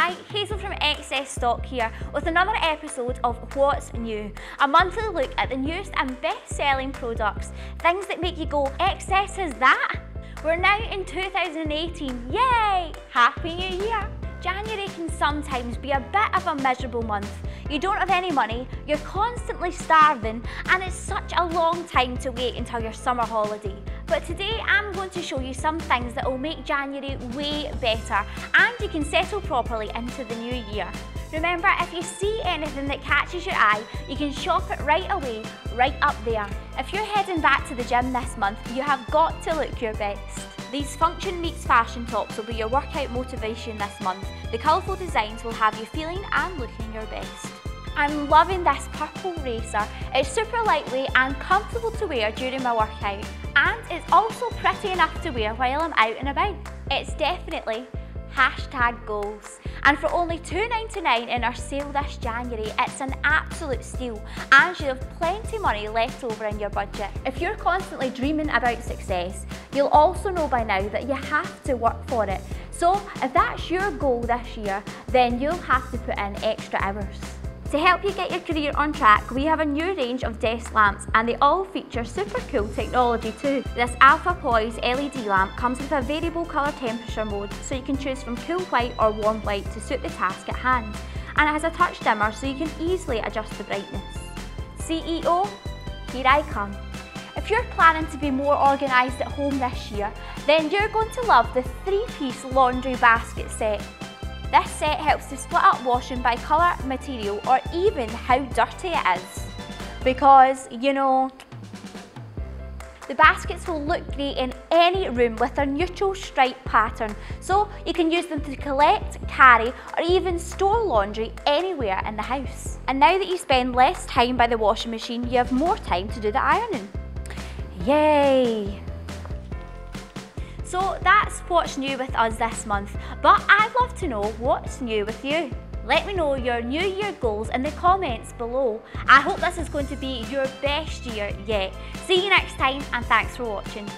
Hi, Hazel from XS Stock here with another episode of What's New, a monthly look at the newest and best-selling products, things that make you go, XS is that? We're now in 2018, yay! Happy New Year! January can sometimes be a bit of a miserable month. You don't have any money, you're constantly starving, and it's such a long time to wait until your summer holiday. But today I'm going to show you some things that will make January way better and you can settle properly into the new year. Remember, if you see anything that catches your eye, you can shop it right away, right up there. If you're heading back to the gym this month, you have got to look your best. These function meets fashion tops will be your workout motivation this month. The colourful designs will have you feeling and looking your best. I'm loving this purple racer. It's super lightweight and comfortable to wear during my workout. And it's also pretty enough to wear while I'm out and about. It's definitely #goals. And for only $2.99 in our sale this January, it's an absolute steal and you have plenty of money left over in your budget. If you're constantly dreaming about success, you'll also know by now that you have to work for it. So if that's your goal this year, then you'll have to put in extra hours. To help you get your career on track, we have a new range of desk lamps and they all feature super cool technology too. This Alpha Poise LED lamp comes with a variable colour temperature mode so you can choose from cool white or warm white to suit the task at hand. And it has a touch dimmer so you can easily adjust the brightness. CEO, here I come. If you're planning to be more organised at home this year, then you're going to love the 3-piece laundry basket set. This set helps to split up washing by colour, material or even how dirty it is. Because, you know, the baskets will look great in any room with their neutral stripe pattern, so you can use them to collect, carry or even store laundry anywhere in the house. And now that you spend less time by the washing machine, you have more time to do the ironing. Yay! So that's what's new with us this month, but I'd love to know what's new with you. Let me know your New Year goals in the comments below. I hope this is going to be your best year yet. See you next time and thanks for watching.